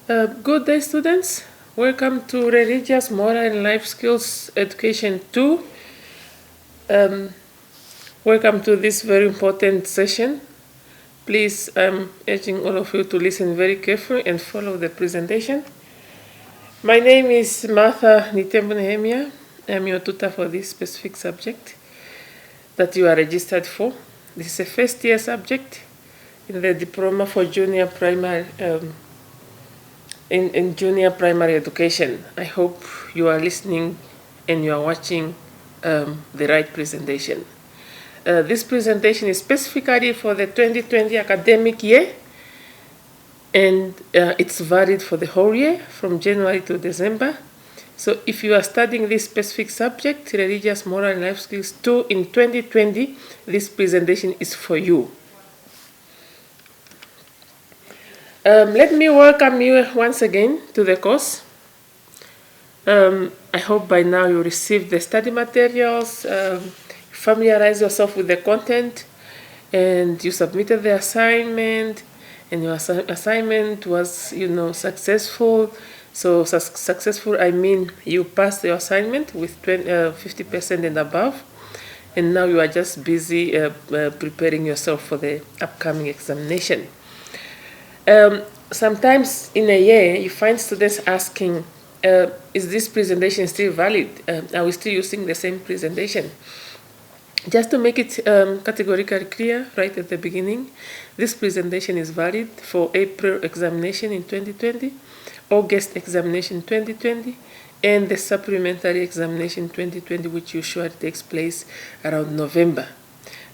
Good day, students. Welcome to Religious, Moral, and Life Skills Education 2. Welcome to this very important session. Please, I'm urging all of you to listen very carefully and follow the presentation. My name is Martha Nitembo Nehemia. I'm your tutor for this specific subject that you are registered for. This is a first-year subject in the diploma for junior primary in junior primary education. I hope you are listening and you are watching the right presentation. This presentation is specifically for the 2020 academic year, and it's valid for the whole year from January to December. So if you are studying this specific subject, Religious, Moral, and Life Skills 2 in 2020, this presentation is for you. Let me welcome you once again to the course. I hope by now you received the study materials, familiarize yourself with the content, and you submitted the assignment, and your assignment was, successful. So successful, I mean you passed your assignment with 50% and above, and now you are just busy preparing yourself for the upcoming examination. Sometimes in a year, you find students asking, is this presentation still valid? Are we still using the same presentation? Just to make it categorically clear right at the beginning, this presentation is valid for April examination in 2020, August examination 2020, and the supplementary examination 2020, which usually takes place around November.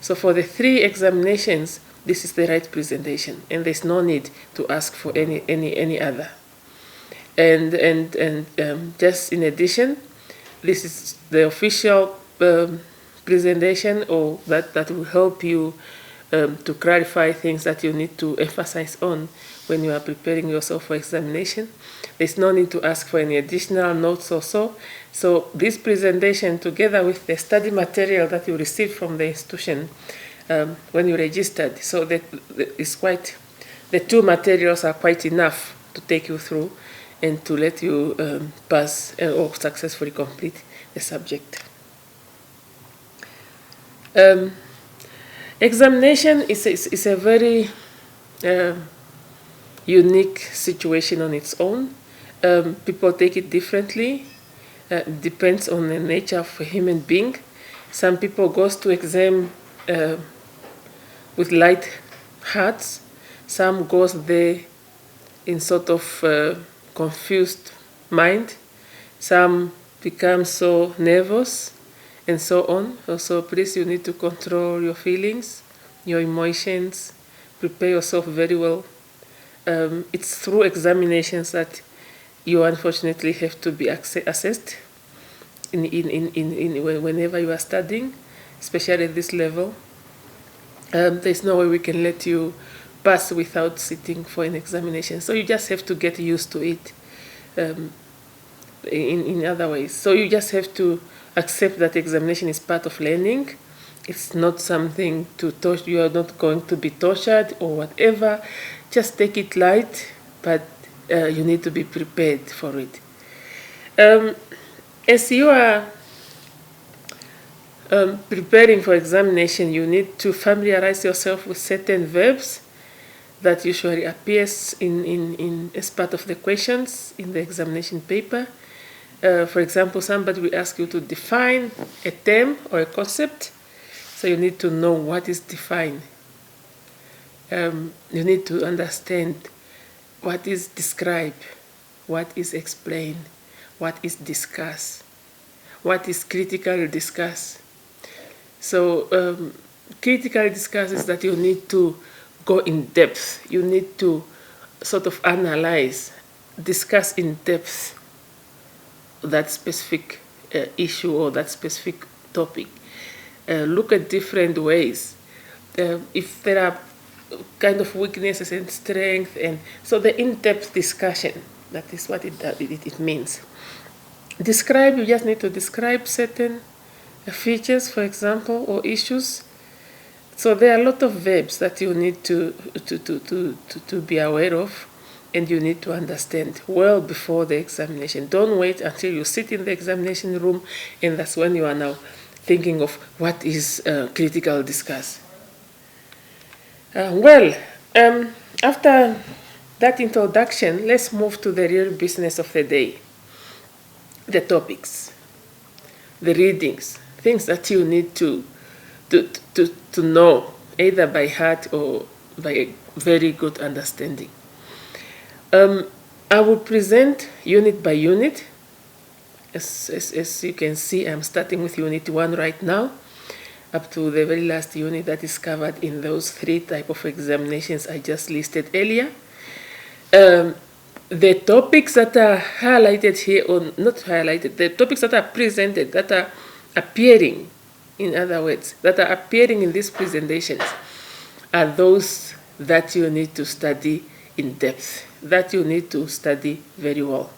So for the 3 examinations, this is the right presentation, and there's no need to ask for any other. And just in addition, this is the official presentation, or that will help you to clarify things that you need to emphasize on when you are preparing yourself for examination. There's no need to ask for any additional notes or so. So this presentation, together with the study material that you received from the institution when you registered, so that it's quite, the 2 materials are quite enough to take you through and to let you pass or successfully complete the subject. Examination is a very unique situation on its own. People take it differently. Depends on the nature of a human being. Some people goes to exam with light hearts. Some goes there in sort of confused mind. Some become so nervous and so on. So please, you need to control your feelings, your emotions, prepare yourself very well. It's through examinations that you unfortunately have to be assessed whenever you are studying, especially at this level. There's no way we can let you pass without sitting for an examination. So you just have to get used to it in other ways. So you just have to accept that examination is part of learning. It's not something to torture. You are not going to be tortured or whatever. Just take it light, but you need to be prepared for it. As you are preparing for examination, you need to familiarize yourself with certain verbs that usually appears in as part of the questions in the examination paper. For example, somebody will ask you to define a term or a concept, so you need to know what is defined. You need to understand what is describe, what is explain, what is discuss, what is critically discuss. So critically discuss is that you need to go in depth. You need to sort of analyze, discuss in depth that specific issue or that specific topic. Look at different ways. If there are kind of weaknesses and strength, and so the in-depth discussion, that is what it means. Describe, you just need to describe certain features, for example, or issues. So there are a lot of verbs that you need to be aware of. and you need to understand well before the examination. Don't wait until you sit in the examination room, and that's when you are now thinking of what is critical discuss. After that introduction, let's move to the real business of the day. The topics, the readings, things that you need to know, either by heart or by a very good understanding. I will present unit by unit. As you can see, I'm starting with unit 1 right now, up to the very last unit that is covered in those 3 types of examinations I just listed earlier. The topics that are highlighted here, or not highlighted, the topics that are presented, that are appearing, in other words, that are appearing in these presentations, are those that you need to study in depth, that you need to study very well.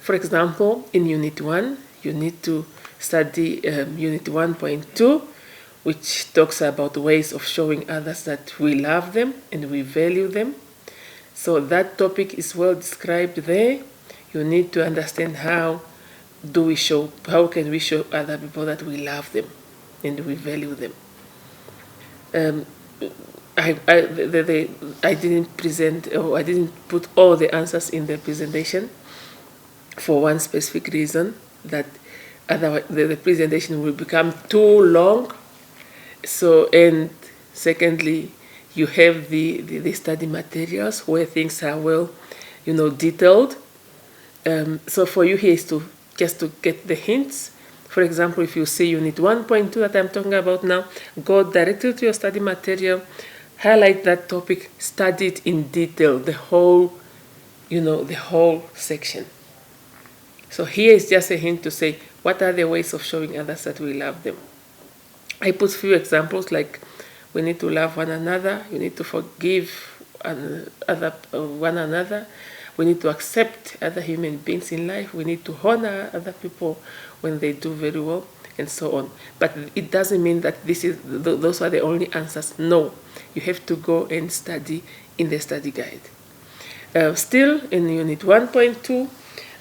For example, in Unit 1, you need to study Unit 1.2, which talks about ways of showing others that we love them and we value them. So that topic is well described there. You need to understand how can we show other people that we love them and we value them. I didn't present, or I didn't put all the answers in the presentation for one specific reason, that otherwise the presentation will become too long. So, and secondly, you have the study materials where things are well, detailed. So for you here is just to get the hints. For example, if you see Unit 1.2 that I'm talking about now, go directly to your study material, highlight that topic, study it in detail, the whole section. So here is just a hint to say, what are the ways of showing others that we love them? I put a few examples, like we need to love one another, you need to forgive one another, we need to accept other human beings in life, we need to honor other people when they do very well, and so on. But it doesn't mean that those are the only answers. No, you have to go and study in the study guide. Still, in Unit 1.2,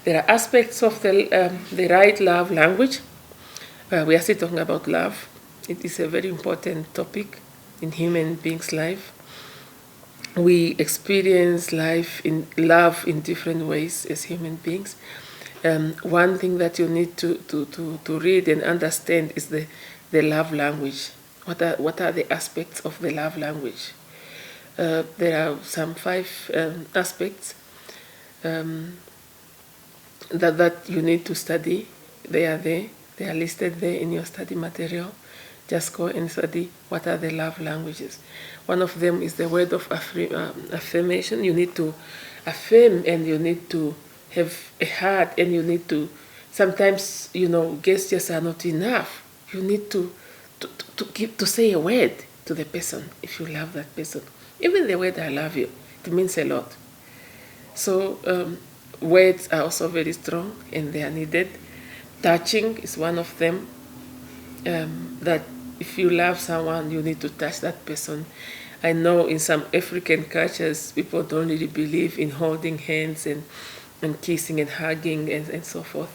there are aspects of the right love language. We are still talking about love. It is a very important topic in human beings' life. We experience love in different ways as human beings. One thing that you need to read and understand is the love language. What are the aspects of the love language? There are some 5 aspects that you need to study. They are there. They are listed there in your study material. Just go and study what are the love languages. One of them is the word of affirmation. You need to affirm, and you need to have a heart, and you need to, sometimes, gestures are not enough. You need to say a word to the person if you love that person. Even the word I love you, it means a lot. So words are also very strong, and they are needed. Touching is one of them. That if you love someone, you need to touch that person. I know in some African cultures, people don't really believe in holding hands and kissing and hugging and so forth.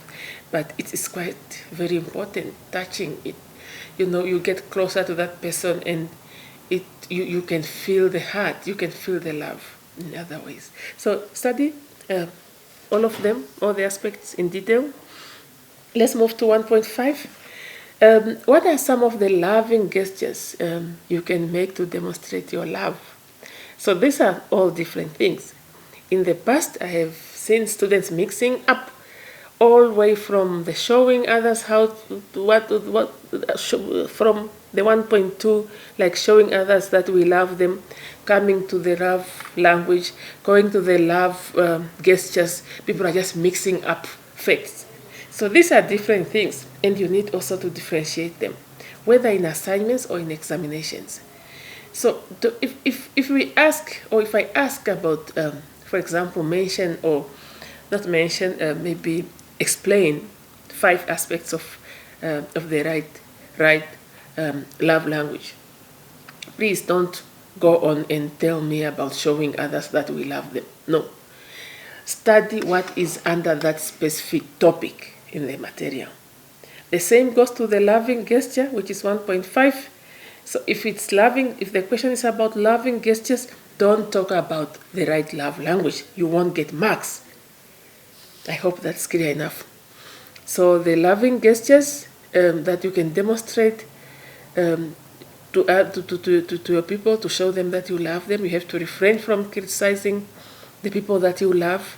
But it is quite very important, touching it. You get closer to that person, and you can feel the heart, you can feel the love in other ways. So study all of them, all the aspects in detail. Let's move to 1.5. What are some of the loving gestures you can make to demonstrate your love? So these are all different things. In the past, I have seen students mixing up all the way from the showing others how from the 1.2, like showing others that we love them, coming to the love language, going to the love gestures. People are just mixing up facts. So these are different things, and you need also to differentiate them, whether in assignments or in examinations. So if we ask, or if I ask about, for example, mention or not mention, maybe explain 5 aspects of the right love language. Please don't go on and tell me about showing others that we love them. No. Study what is under that specific topic in the material. The same goes to the loving gesture, which is 1.5. So if the question is about loving gestures, don't talk about the right love language. You won't get marks. I hope that's clear enough. So the loving gestures that you can demonstrate to your people, to show them that you love them, you have to refrain from criticizing the people that you love,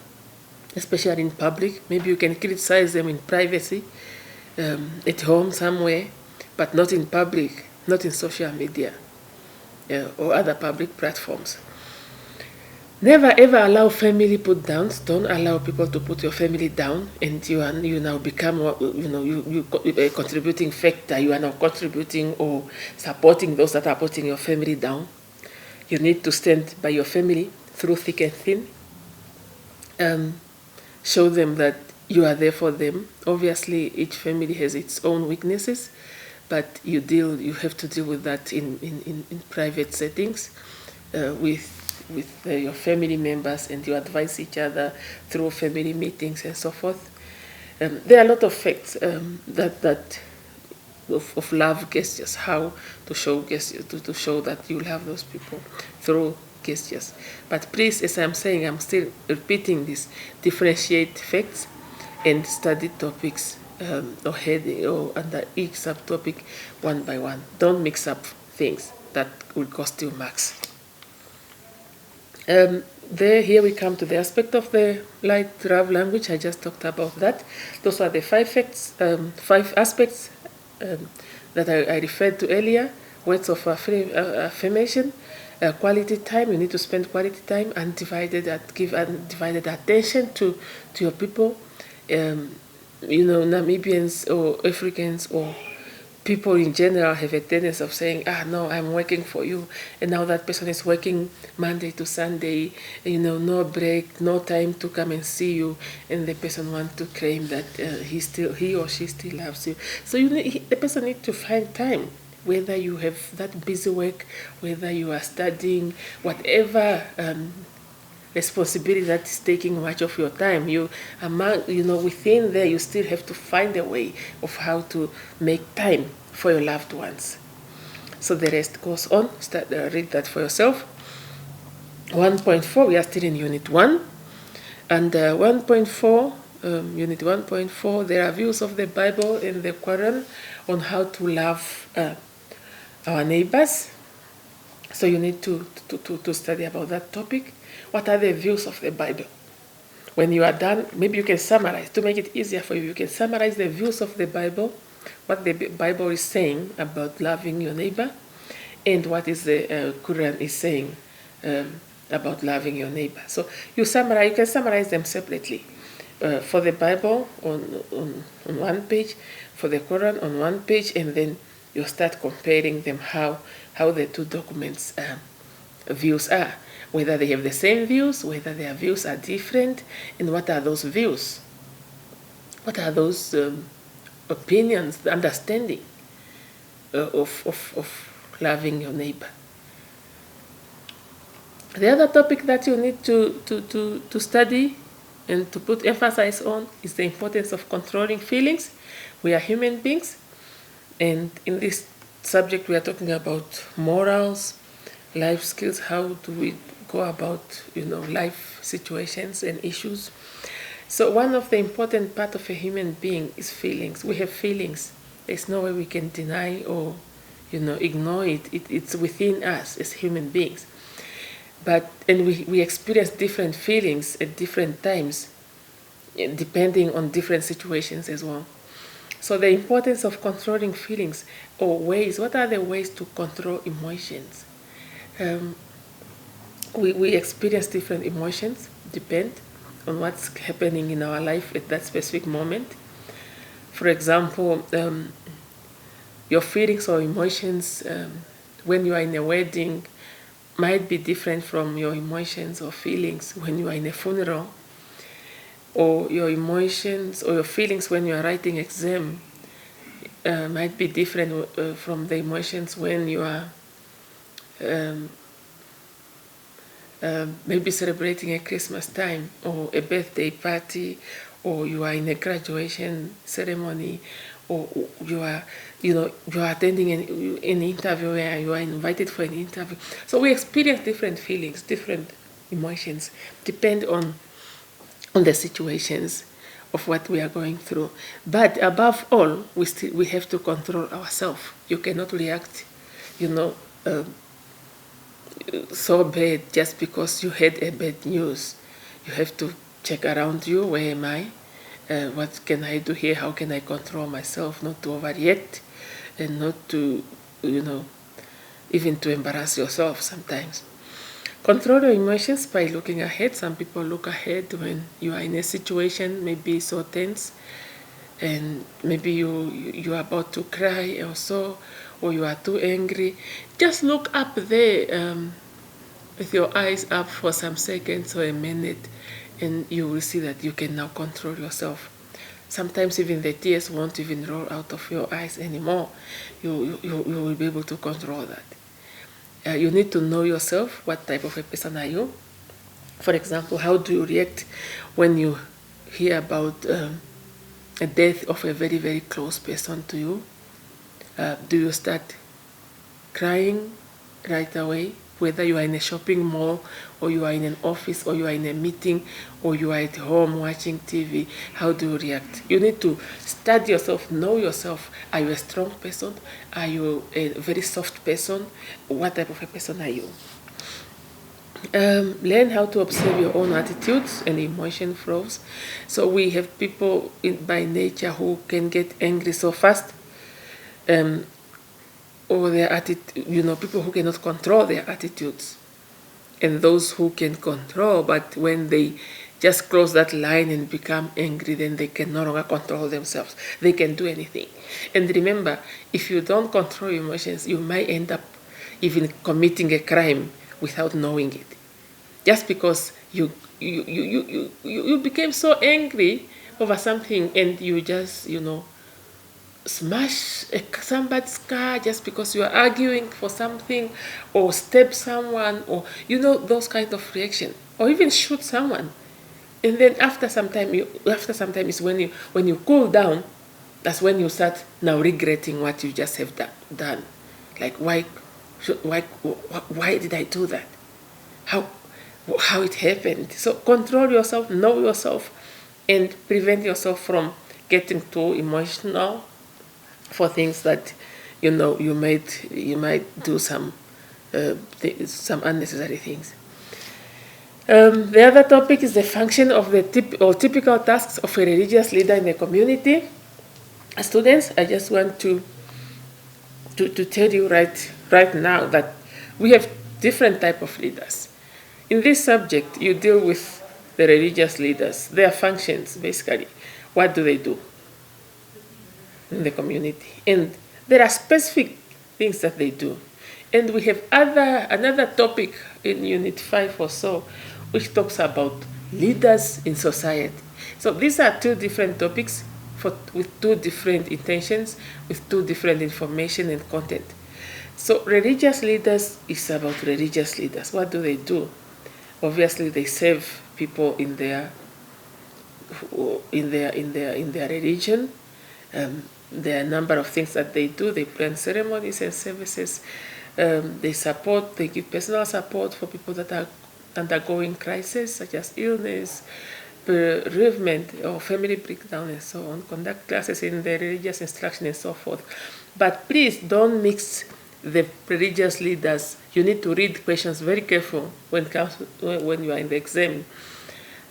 especially in public. Maybe you can criticize them in privacy, at home somewhere, but not in public, not in social media or other public platforms. Never ever allow family put downs. Don't allow people to put your family down, and you now become you a contributing factor. You are now contributing or supporting those that are putting your family down. You need to stand by your family through thick and thin. Show them that you are there for them. Obviously, each family has its own weaknesses, but you have to deal with that in private settings with your family members, and you advise each other through family meetings and so forth. There are a lot of facts of love gestures, how to show gestures, to show that you love those people through gestures. But please, as I'm saying, I'm still repeating this, differentiate facts and study topics or heading or under each subtopic one by one. Don't mix up things that will cost you marks. Here we come to the aspect of the light love language. I just talked about that. Those are the five aspects that I referred to earlier. Words of affirmation, quality time. You need to spend quality time, give undivided attention to your people. Namibians or Africans or people in general have a tendency of saying, no, I'm working for you, and now that person is working Monday to Sunday, no break, no time to come and see you, and the person wants to claim that he or she still loves you. So the person needs to find time, whether you have that busy work, whether you are studying, whatever responsibility that is taking much of your time. Within there, you still have to find a way of how to make time for your loved ones. So the rest goes on. Read that for yourself. 1.4, we are still in Unit 1. And 1.4, Unit 1.4, there are views of the Bible and the Quran on how to love our neighbors. So you need to study about that topic. What are the views of the Bible? When you are done, maybe you can summarize. To make it easier for you, you can summarize the views of the Bible, what the Bible is saying about loving your neighbor, and what is the Quran is saying about loving your neighbor. So you can summarize them separately. For the Bible on one page, for the Quran on one page, and then you start comparing them, how the two documents' views are. Whether they have the same views, whether their views are different, and what are those views? What are those opinions, the understanding of loving your neighbor? The other topic that you need to study and to put emphasis on is the importance of controlling feelings. We are human beings, and in this subject we are talking about morals, life skills. How do we go about life situations and issues? So one of the important part of a human being is feelings. We have feelings. There's no way we can deny or ignore it. It's within us as human beings. And we experience different feelings at different times, depending on different situations as well. So the importance of controlling feelings, or ways. What are the ways to control emotions? We experience different emotions, depend on what's happening in our life at that specific moment. For example, your feelings or emotions when you are in a wedding might be different from your emotions or feelings when you are in a funeral, or your emotions or your feelings when you are writing exam might be different from the emotions when you are maybe celebrating a Christmas time or a birthday party, or you are in a graduation ceremony, or you are, you are attending an interview where you are invited for an interview. So we experience different feelings, different emotions, depend on the situations of what we are going through. But above all, we have to control ourselves. You cannot react, so bad just because you had a bad news. You have to check around you. Where am I? What can I do here? How can I control myself not to overreact and not to, even to embarrass yourself sometimes. Control your emotions by looking ahead. Some people look ahead when you are in a situation maybe so tense, and maybe you are about to cry or so, or you are too angry. Just look up there with your eyes up for some seconds or a minute, and you will see that you can now control yourself. Sometimes even the tears won't even roll out of your eyes anymore. You will be able to control that. You need to know yourself. What type of a person are you? For example, how do you react when you hear about a death of a very, very close person to you? Do you start crying right away? Whether you are in a shopping mall, or you are in an office, or you are in a meeting, or you are at home watching TV, how do you react? You need to study yourself, know yourself. Are you a strong person? Are you a very soft person? What type of a person are you? Learn how to observe your own attitudes and emotion flows. So we have people by nature who can get angry so fast, or their attitude, people who cannot control their attitudes, and those who can control, but when they just cross that line and become angry, then they can no longer control themselves. They can do anything. And remember, if you don't control your emotions, you might end up even committing a crime without knowing it, just because you became so angry over something, and you just smash somebody's car just because you are arguing for something, or stab someone, or those kind of reaction, or even shoot someone. And then after some time is when you cool down. That's when you start now regretting what you just have done. Like, why did I do that? How it happened? So control yourself, know yourself, and prevent yourself from getting too emotional for things that you might do some unnecessary things. The other topic is the function of the typical tasks of a religious leader in the community. Students, I just want to tell you right now that we have different type of leaders. In this subject, you deal with the religious leaders, their functions basically. What do they do in the community? And there are specific things that they do. And we have another topic in Unit 5 or so, which talks about leaders in society. So these are two different topics with two different intentions, with two different information and content. So religious leaders is about religious leaders. What do they do? Obviously, they serve people in their religion. There are a number of things that they do. They plan ceremonies and services. They give personal support for people that are undergoing crisis, such as illness, bereavement, or family breakdown, and so on. Conduct classes in the religious instruction and so forth. But please don't mix the religious leaders. You need to read questions very careful when you are in the exam,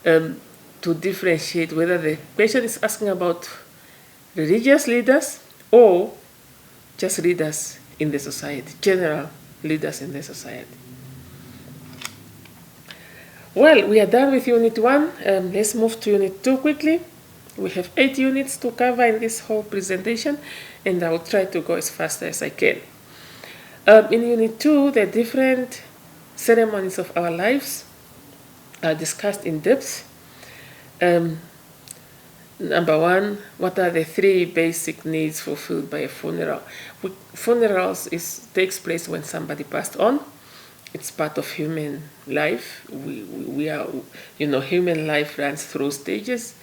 to differentiate whether the question is asking about religious leaders or just leaders in the society, general leaders in the society. Well, we are done with Unit 1. Let's move to Unit 2 quickly. We have 8 units to cover in this whole presentation, and I will try to go as fast as I can. In Unit 2, the different ceremonies of our lives are discussed in depth. Number 1, what are the 3 basic needs fulfilled by a funeral? Funerals takes place when somebody passed on, It's part of human life. We are, human life runs through stages,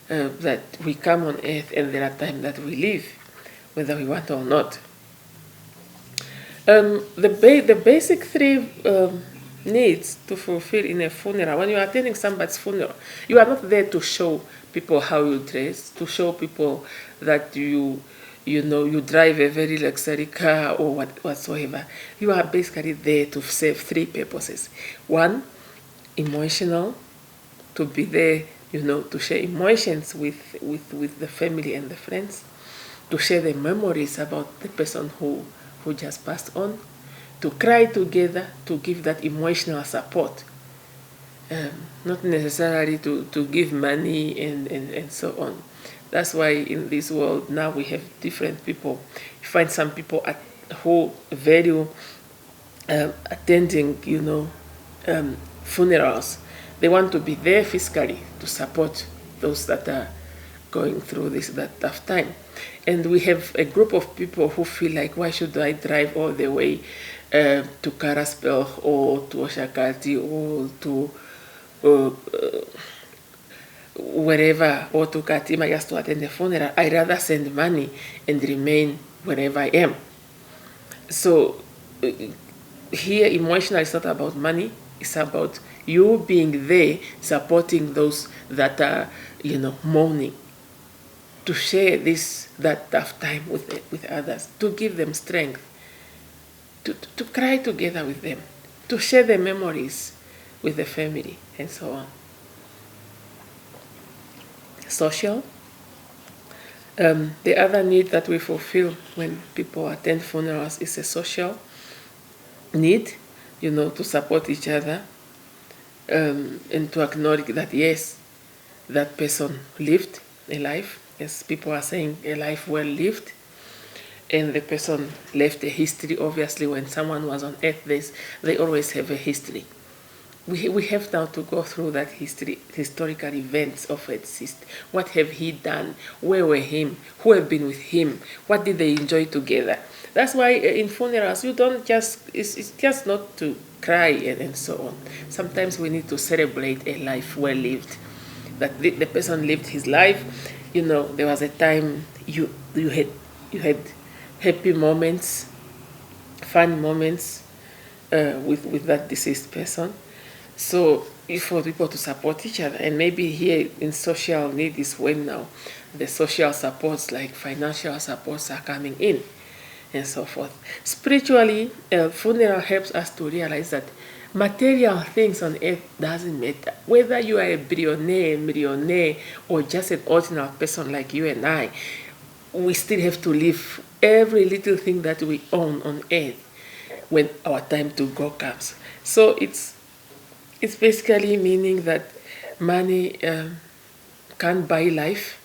that we come on earth, and there are times that we leave, whether we want or not. The basic three needs to fulfill in a funeral. When you are attending somebody's funeral, you are not there to show people how you dress, to show people that you drive a very luxury car or whatsoever. You are basically there to serve three purposes. One, emotional, to be there, to share emotions with the family and the friends, to share the memories about the person who just passed on, to cry together, to give that emotional support. Not necessarily to give money and so on. That's why in this world now we have different people. You find some people who value attending, funerals. They want to be there physically to support those that are going through that tough time. And we have a group of people who feel like, why should I drive all the way to Karasburg or to Oshakati or to wherever, or to Katima just to attend the funeral? I rather send money and remain wherever I am. So here, emotional is not about money. It's about you being there, supporting those that are, mourning, to share that tough time with others, to give them strength, to cry together with them, to share the memories with the family, and so on. Social. The other need that we fulfill when people attend funerals is a social need, to support each other, and to acknowledge that, yes, that person lived a life. Yes, people are saying a life well lived, and the person left a history. Obviously, when someone was on earth, they always have a history. We have now to go through that historical events of its. What have he done? Where were him? Who have been with him? What did they enjoy together? That's why in funerals, you don't it's just not to cry and so on. Sometimes we need to celebrate a life well lived, that the person lived his life. There was a time you had happy moments, fun moments with that deceased person. So for people to support each other, and maybe here in social need is when now the social supports like financial supports are coming in, and so forth. Spiritually, funeral helps us to realize that material things on earth doesn't matter. Whether you are a billionaire, millionaire, or just an ordinary person like you and I, we still have to live every little thing that we own on earth when our time to go comes. So it's basically meaning that money can't buy life.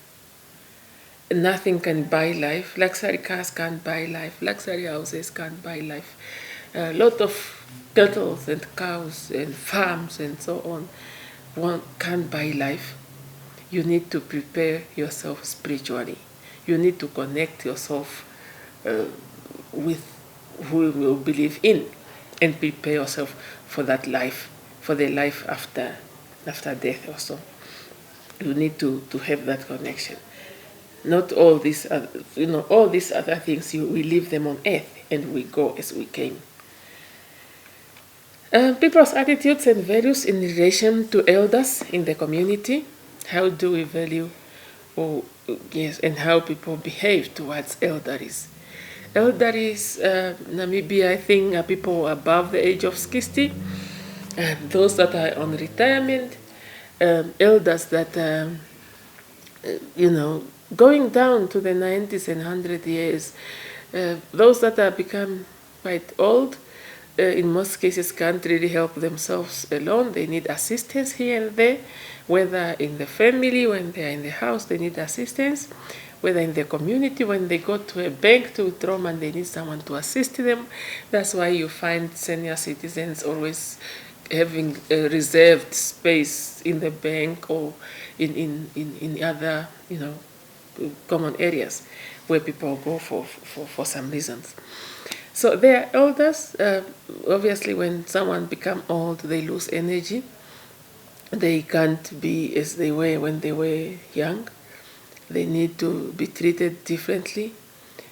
Nothing can buy life. Luxury cars can't buy life. Luxury houses can't buy life. A lot of cattle and cows and farms and so on, one can't buy life. You need to prepare yourself spiritually. You need to connect yourself with who you will believe in, and prepare yourself for that life, for the life after death also. You need to have that connection. Not all these, all these other things, we leave them on earth and we go as we came. People's attitudes and values in relation to elders in the community. How do we value, and how people behave towards elders? Elders, Namibia, I think, are people above the age of 60. Those that are on retirement, elders that, going down to the 90s and 100 years, those that have become quite old, in most cases can't really help themselves alone. They need assistance here and there, whether in the family, when they're in the house, they need assistance, whether in the community, when they go to a bank to withdraw money, they need someone to assist them. That's why you find senior citizens always having a reserved space in the bank or in other, common areas where people go for some reasons. So they are elders. Obviously, when someone become old, they lose energy. They can't be as they were when they were young. They need to be treated differently.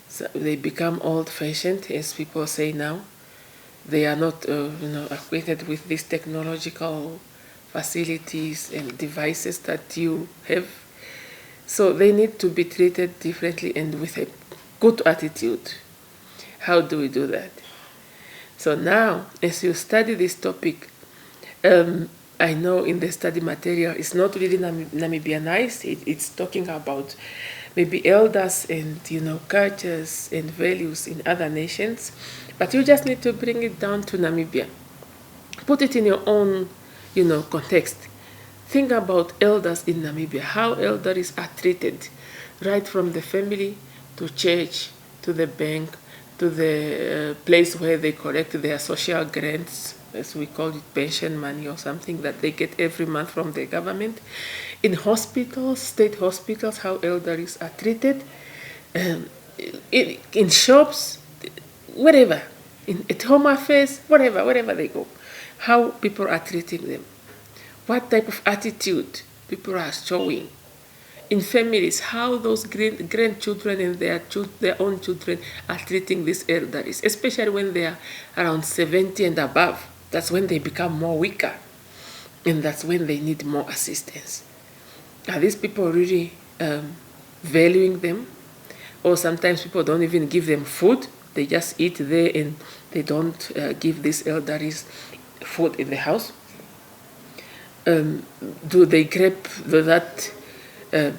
So they become old-fashioned, as people say now. They are not, acquainted with these technological facilities and devices that you have. So they need to be treated differently and with a good attitude. How do we do that? So now, as you study this topic, I know in the study material it's not really Namibianized. It's talking about maybe elders and cultures and values in other nations, but you just need to bring it down to Namibia. Put it in your own, context. Think about elders in Namibia, how elders are treated, right from the family to church to the bank to the place where they collect their social grants, as we call it, pension money or something that they get every month from the government. In hospitals, state hospitals, how elders are treated. In shops, wherever, at home affairs, wherever they go, how people are treating them, what type of attitude people are showing. In families, how those grandchildren and their own children are treating these elderly, especially when they are around 70 and above. That's when they become more weaker, and that's when they need more assistance. Are these people really valuing them? Or sometimes people don't even give them food. They just eat there and they don't give these elderly food in the house. Do they grab that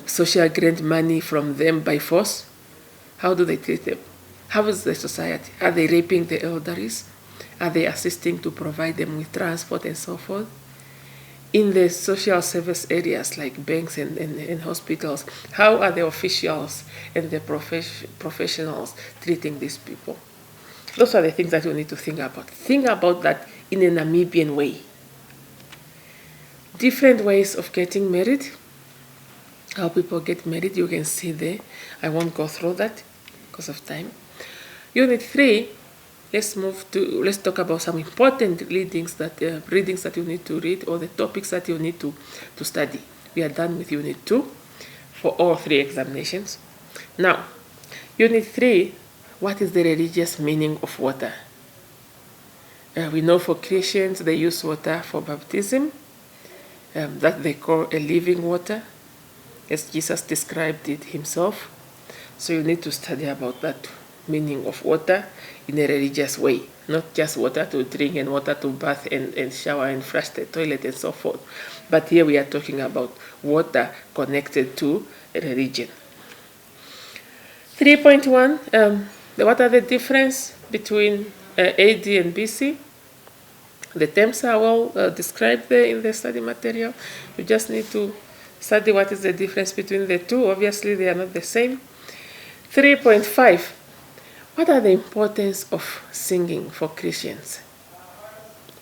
social grant money from them by force? How do they treat them? How is the society? Are they raping the elderly? Are they assisting to provide them with transport and so forth? In the social service areas like banks and hospitals, how are the officials and the professionals treating these people? Those are the things that you need to think about. Think about that in a Namibian way. Different ways of getting married, how people get married, you can see there. I won't go through that because of time. Unit 3, let's talk about some important readings that you need to read, or the topics that you need to study. We are done with Unit 2 for all 3 examinations. Now, Unit 3, what is the religious meaning of water? We know for Christians they use water for baptism, that they call a living water, as Jesus described it himself. So you need to study about that meaning of water in a religious way, not just water to drink and water to bath and shower and flush the toilet and so forth. But here we are talking about water connected to religion. 3.1, what are the difference between AD and BC? The terms are all described there in the study material. You just need to study what is the difference between the two. Obviously, they are not the same. 3.5, what are the importance of singing for Christians?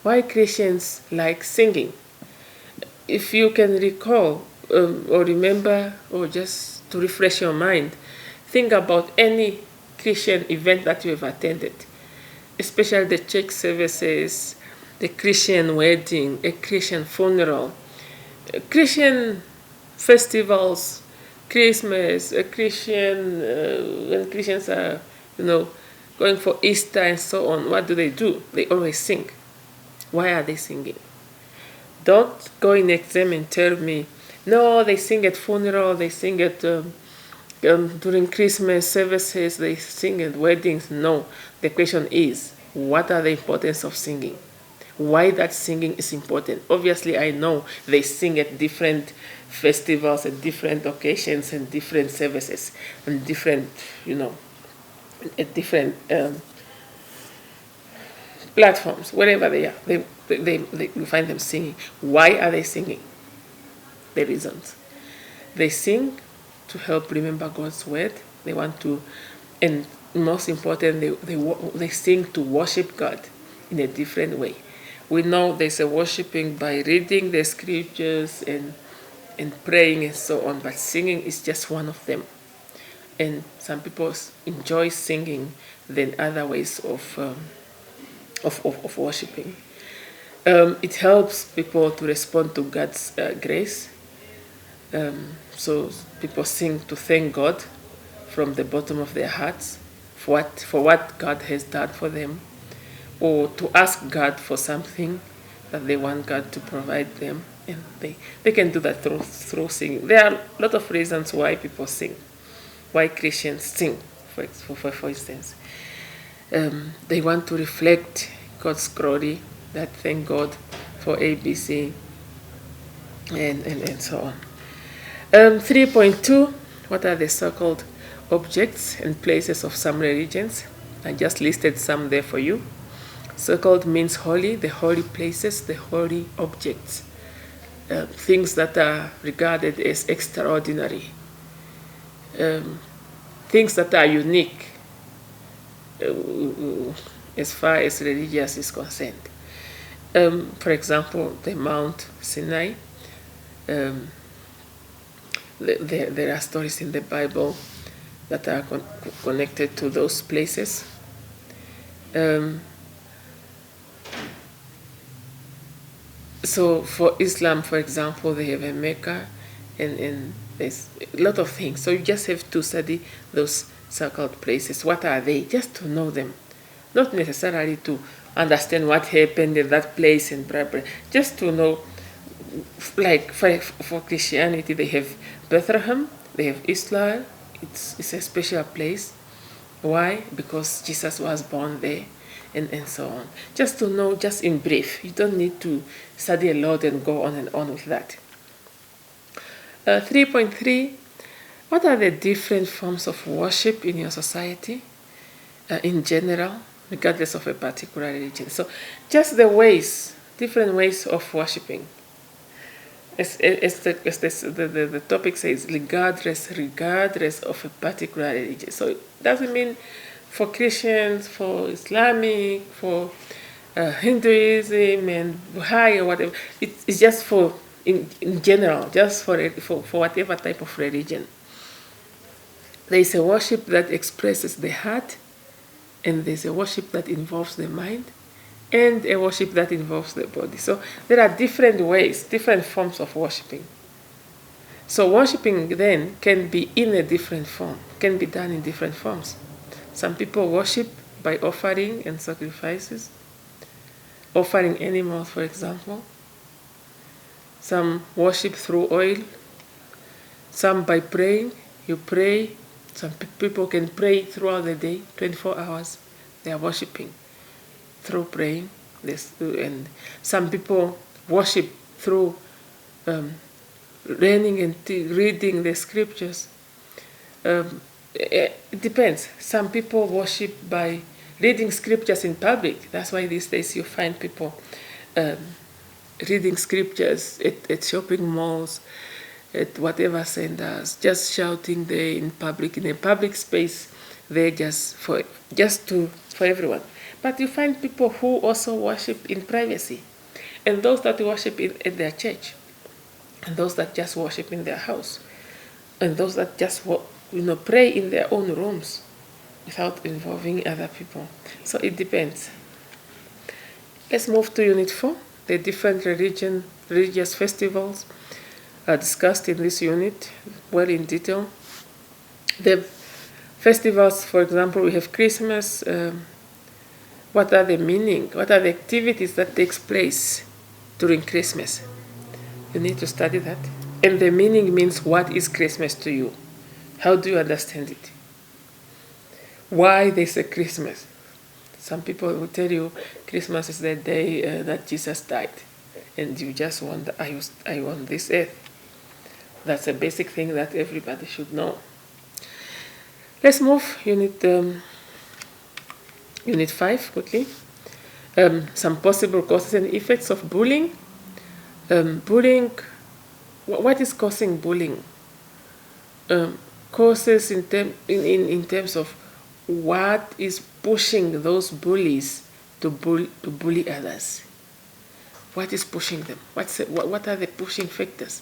Why Christians like singing? If you can recall or remember, or just to refresh your mind, think about any Christian event that you have attended, especially the church services, the Christian wedding, a Christian funeral, Christian festivals, Christmas, a Christian, when Christians are, going for Easter and so on. What do? They always sing. Why are they singing? Don't go in exam and tell me, no, they sing at funeral, they sing at during Christmas services, they sing at weddings. No, the question is, what are the importance of singing? Why that singing is important? Obviously, I know they sing at different festivals, at different occasions, and different services, and different, at different platforms, wherever they are. You find them singing. Why are they singing? The reasons. They sing to help remember God's word. They want to, and most important, they sing to worship God in a different way. We know there's a worshiping by reading the scriptures and praying and so on, but singing is just one of them. And some people enjoy singing than other ways of worshiping. It helps people to respond to God's grace. So people sing to thank God from the bottom of their hearts for what God has done for them, or to ask God for something that they want God to provide them. And they can do that through singing. There are a lot of reasons why people sing, why Christians sing, for instance. They want to reflect God's glory, that thank God for ABC, and so on. 3.2, what are the so-called objects and places of some religions? I just listed some there for you. So-called means holy, the holy places, the holy objects, things that are regarded as extraordinary, things that are unique as far as religious is concerned. For example, the Mount Sinai. There are stories in the Bible that are connected to those places. So for Islam, for example, they have a Mecca, and there's a lot of things. So you just have to study those so-called places. What are they? Just to know them. Not necessarily to understand what happened in that place and blah, blah. Just to know, like for Christianity, they have Bethlehem, they have Israel. It's a special place. Why? Because Jesus was born there, and so on. Just to know, just in brief. You don't need to study a lot and go on and on with that. 3.3, what are the different forms of worship in your society in general, regardless of a particular religion? So just the ways, different ways of worshiping. As the topic says, regardless of a particular religion. So it doesn't mean for Christians, for Islamic, for Hinduism and Baha'i or whatever. It's just for in general, just for whatever type of religion. There is a worship that expresses the heart, and there's a worship that involves the mind, and a worship that involves the body. So there are different ways, different forms of worshiping. So worshiping then can be in a different form, can be done in different forms. Some people worship by offering and sacrifices, offering animals, for example. Some worship through oil, some by praying. You pray. Some people can pray throughout the day, 24 hours. They are worshiping through praying. And some people worship through learning and reading the scriptures. It depends. Some people worship by reading scriptures in public. That's why these days you find people reading scriptures at shopping malls, at whatever centers, just shouting there in public, in a public space, there just for everyone. But you find people who also worship in privacy, and those that worship at their church, and those that just worship in their house, and those that just pray in their own rooms without involving other people. So it depends. Let's move to Unit 4. The different religious festivals are discussed in this unit well in detail. The festivals, for example, we have Christmas. What are the meaning? What are the activities that takes place during Christmas? You need to study that. And the meaning means, what is Christmas to you? How do you understand it? Why they say Christmas? Some people will tell you Christmas is the day that Jesus died, and you just wonder, I on this earth. That's a basic thing that everybody should know. Let's move Unit 5 quickly. Some possible causes and effects of bullying. Bullying. What is causing bullying? Causes in terms of what is pushing those bullies to bully others. What is pushing them? What are the pushing factors?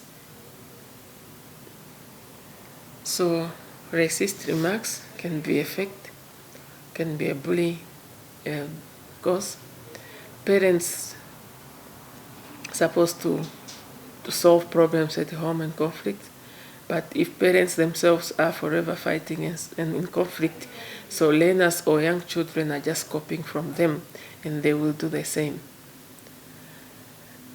So racist remarks can be can be a bully cause. Parents supposed to solve problems at home and conflict, but if parents themselves are forever fighting and in conflict, so learners or young children are just copying from them, and they will do the same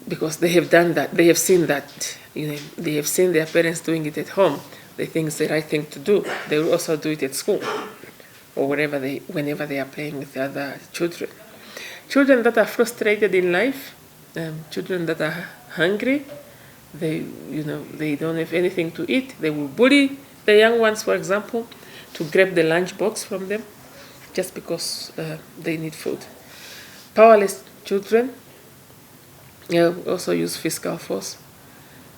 because they have done that. They have seen that. They have seen their parents doing it at home. They think it's the right thing to do. They will also do it at school or whenever they are playing with the other children. Children that are frustrated in life, children that are hungry, they don't have anything to eat. They will bully the young ones, for example, to grab the lunchbox from them just because they need food. Powerless children also use physical force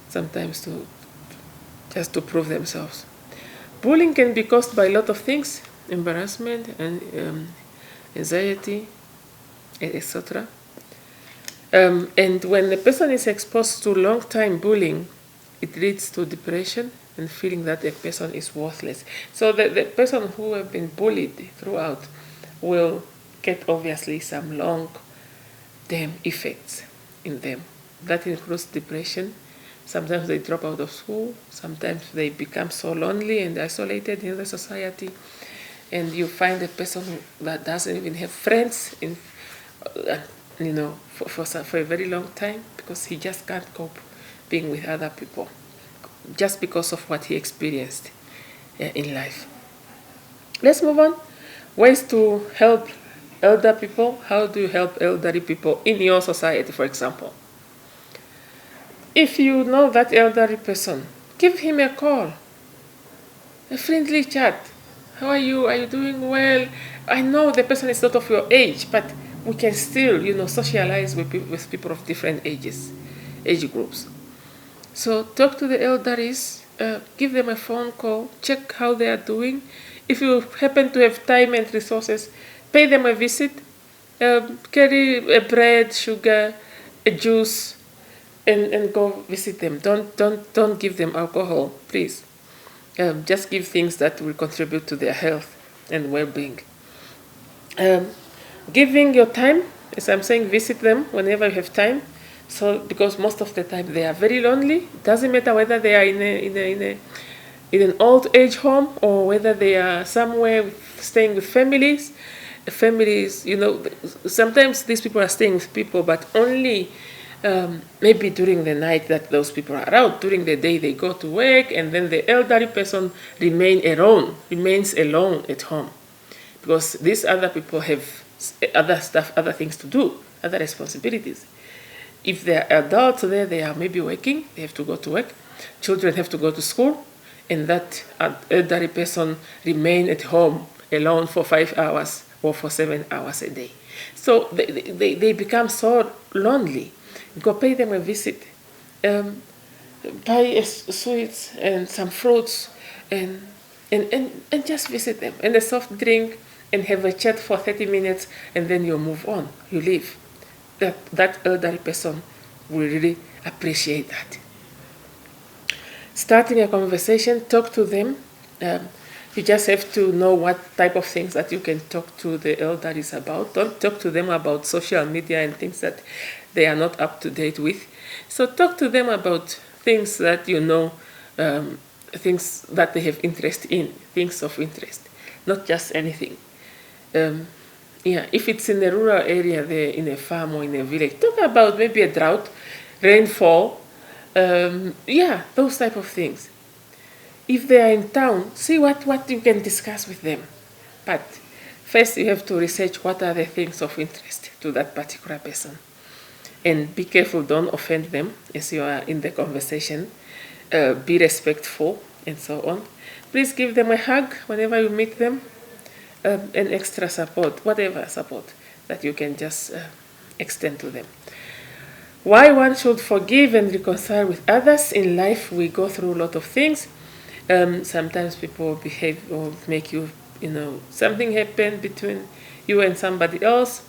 sometimes to prove themselves. Bullying can be caused by a lot of things: embarrassment and anxiety, etc. And when a person is exposed to long-time bullying, it leads to depression and feeling that a person is worthless. So the person who have been bullied throughout will get obviously some long-term effects in them. That includes depression. Sometimes they drop out of school. Sometimes they become so lonely and isolated in the society. And you find a person that doesn't even have friends for a very long time because he just can't cope being with other people just because of what he experienced in life. Let's move on. Ways to help elder people. How do you help elderly people in your society, for example? If you know that elderly person, give him a call, a friendly chat. How are you? Are you doing well? I know the person is not of your age, but we can still, socialize with people of different age groups. So talk to the elderlies, give them a phone call, check how they are doing. If you happen to have time and resources, pay them a visit, carry a bread, sugar, a juice, and go visit them. Don't give them alcohol, please. Just give things that will contribute to their health and well-being. Giving your time, as I'm saying, visit them whenever you have time. So because most of the time they are very lonely. It doesn't matter whether they are in an old age home or whether they are somewhere staying with families. Families, sometimes these people are staying with people, but only maybe during the night that those people are out. During the day they go to work, and then the elderly person remains alone at home because these other people have other things to do, other responsibilities. If they're adults there, they are maybe working, they have to go to work. Children have to go to school, and that elderly person remain at home alone for 5 hours or for 7 hours a day. So they become so lonely. Go pay them a visit. Buy sweets and some fruits and just visit them. And a soft drink and have a chat for 30 minutes, and then you move on. You leave. That elderly person will really appreciate that. Starting a conversation, talk to them. You just have to know what type of things that you can talk to the elderlies about. Don't talk to them about social media and things that they are not up to date with. So talk to them about things that things that they have interest in, things of interest, not just anything. If it's in a rural area, there in a farm or in a village, talk about maybe a drought, rainfall, those type of things. If they are in town, see what you can discuss with them. But first you have to research what are the things of interest to that particular person. And be careful, don't offend them as you are in the conversation. Be respectful and so on. Please give them a hug whenever you meet them. And extra support, whatever support that you can just extend to them. Why one should forgive and reconcile with others. In life, we go through a lot of things. Sometimes people behave or make you, something happen between you and somebody else,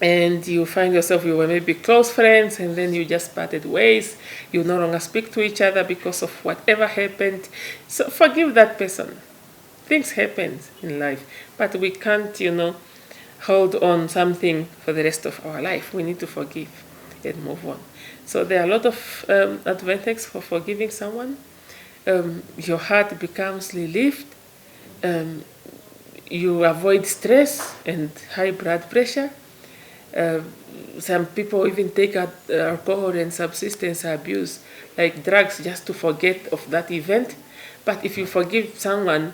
and you find yourself, you were maybe close friends, and then you just parted ways. You no longer speak to each other because of whatever happened. So forgive that person. things happen in life, but we can't, hold on something for the rest of our life. We need to forgive and move on. So there are a lot of advantages for forgiving someone. Your heart becomes relieved. You avoid stress and high blood pressure. Some people even take alcohol and substance abuse, like drugs, just to forget of that event. But if you forgive someone,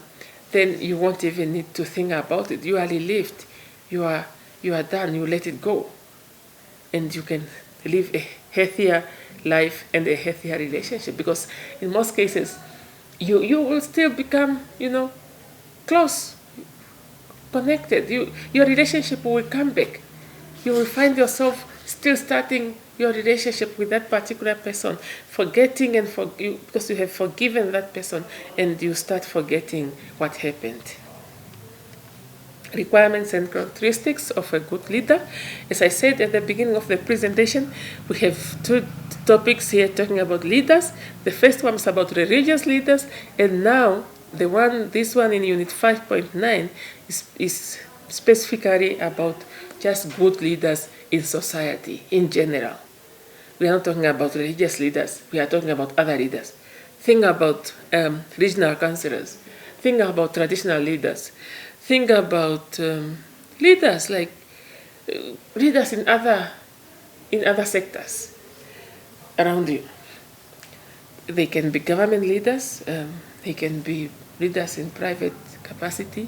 then you won't even need to think about it. You are relieved. You are done. You let it go, and you can live a healthier life and a healthier relationship. Because in most cases, you will still become, close, connected. Your relationship will come back. You will find yourself still starting your relationship with that particular person, forgetting because you have forgiven that person, and you start forgetting what happened. Requirements and characteristics of a good leader. As I said at the beginning of the presentation, we have two topics here talking about leaders. The first one is about religious leaders, and now this one in Unit 5.9 is specifically about just good leaders in society in general. We are not talking about religious leaders. We are talking about other leaders. Think about regional councillors. Think about traditional leaders. Think about leaders like leaders in other sectors around you. They can be government leaders. They can be leaders in private capacity.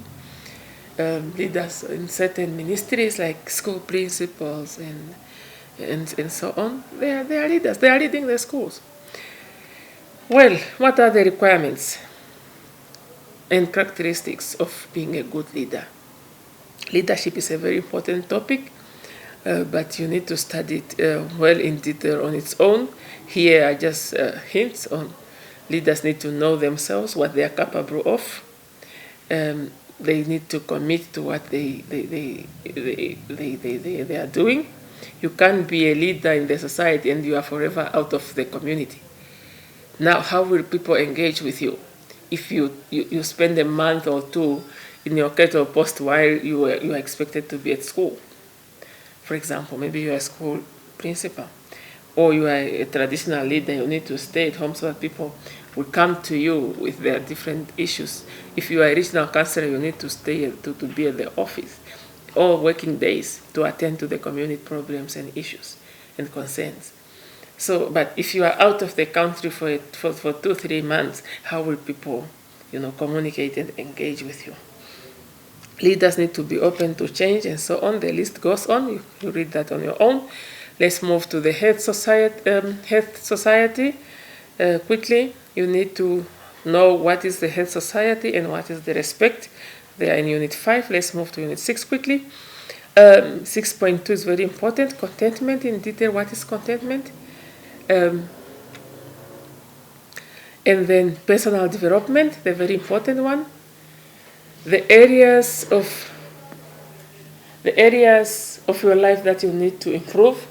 Leaders in certain ministries like school principals and so on. They are leaders. They are leading the schools. Well, what are the requirements and characteristics of being a good leader? Leadership is a very important topic, but you need to study it well in detail on its own. Here are just hints on leaders need to know themselves, what they are capable of. They need to commit to what they are doing. You can't be a leader in the society and you are forever out of the community. Now, how will people engage with you if you spend a month or two in your kettle post while you are expected to be at school? For example, maybe you are a school principal, or you are a traditional leader. You need to stay at home so that people will come to you with their different issues. If you are a regional councillor, you need to stay to be at the office all working days to attend to the community problems and issues and concerns. So, but if you are out of the country for 2-3 months, how will people, communicate and engage with you? Leaders need to be open to change and so on. The list goes on. You read that on your own. Let's move to the health society. Quickly, you need to know what is the health society and what is the respect. They are in Unit 5. Let's move to Unit 6 quickly. 6.2 is very important. Contentment in detail. What is contentment? And then personal development, the very important one. The areas of your life that you need to improve.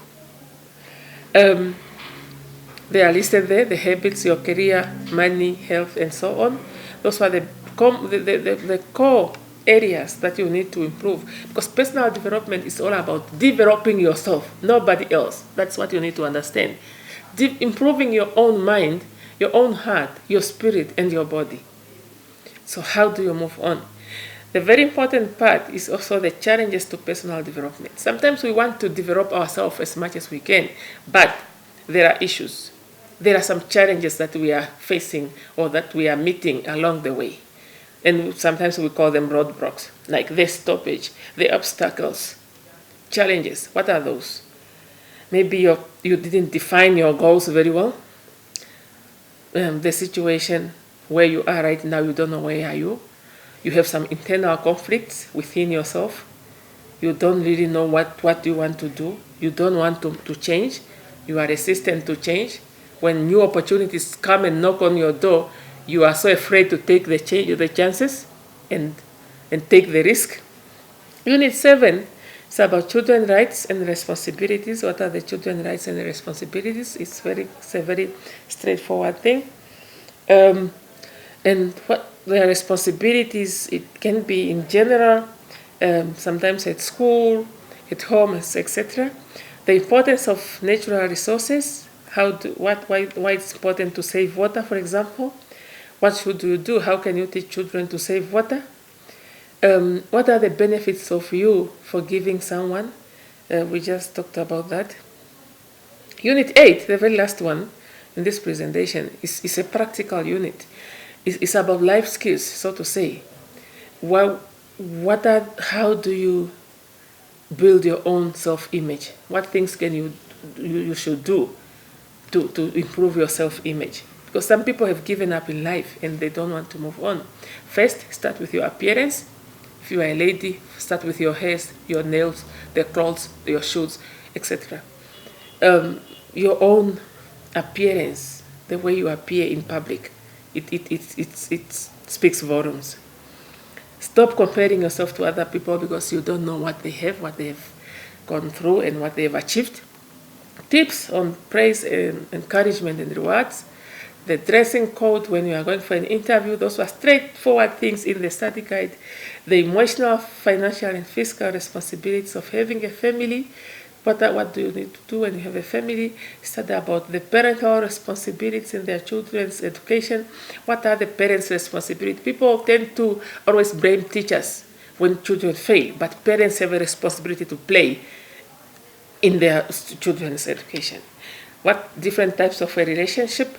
They are listed there, the habits, your career, money, health, and so on. Those are the core areas that you need to improve. Because personal development is all about developing yourself, nobody else. That's what you need to understand. Improving your own mind, your own heart, your spirit, and your body. So how do you move on? The very important part is also the challenges to personal development. Sometimes we want to develop ourselves as much as we can, but there are issues. There are some challenges that we are facing or that we are meeting along the way. And sometimes we call them roadblocks, like the stoppage, the obstacles, challenges. What are those? Maybe you didn't define your goals very well. The situation where you are right now, you don't know where are you. You have some internal conflicts within yourself. You don't really know what you want to do. You don't want to change. You are resistant to change. When new opportunities come and knock on your door, you are so afraid to take the chances and take the risk. Unit 7 is about children's rights and responsibilities. What are the children's rights and responsibilities? It's a very straightforward thing. And what their responsibilities, it can be in general, sometimes at school, at home, etc. The importance of natural resources, why it's important to save water, for example. What should you do? How can you teach children to save water? What are the benefits of you forgiving someone? We just talked about that. Unit 8, the very last one in this presentation, is a practical unit. It's about life skills, so to say. How do you build your own self-image? What things can you should do to improve your self-image? Because some people have given up in life and they don't want to move on. First, start with your appearance. If you are a lady, start with your hair, your nails, the clothes, your shoes, etc. Your own appearance, the way you appear in public, it speaks volumes. Stop comparing yourself to other people because you don't know what they've gone through, and what they've achieved. Tips on praise and encouragement and rewards. The dressing code when you are going for an interview, those were straightforward things in the study guide. The emotional, financial, and fiscal responsibilities of having a family. What do you need to do when you have a family? Study about the parental responsibilities in their children's education. What are the parents' responsibilities? People tend to always blame teachers when children fail, but parents have a responsibility to play in their children's education. What different types of a relationship?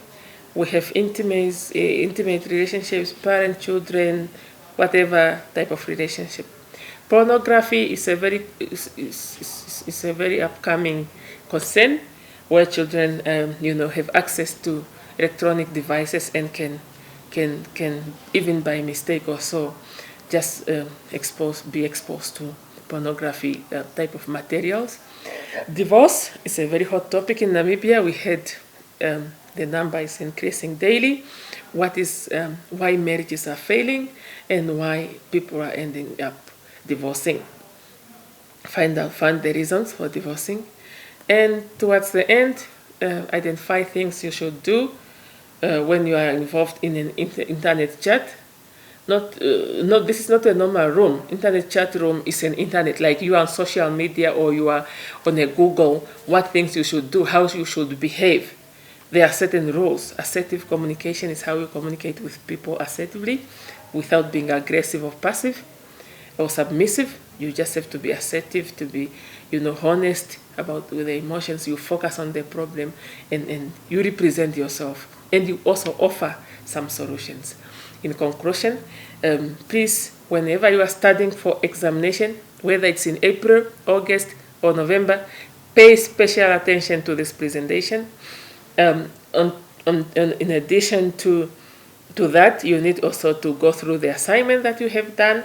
We have intimate relationships, parent, children, whatever type of relationship. Pornography is a very upcoming concern, where children have access to electronic devices and can even by mistake or so just be exposed to pornography type of materials. Divorce is a very hot topic in Namibia. We had the number is increasing daily. Why marriages are failing and why people are ending up divorcing. Find the reasons for divorcing. And towards the end, identify things you should do when you are involved in an internet chat. This is not a normal room. Internet chat room is an internet, like you are on social media or you are on a Google. What things you should do, how you should behave. There are certain rules. Assertive communication is how you communicate with people assertively, without being aggressive or passive or submissive. You just have to be assertive, to be, honest about the emotions. You focus on the problem, and you represent yourself, and you also offer some solutions. In conclusion, please, whenever you are studying for examination, whether it's in April, August, or November, pay special attention to this presentation. In addition to that, you need also to go through the assignment that you have done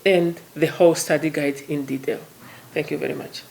and the whole study guide in detail. Thank you very much.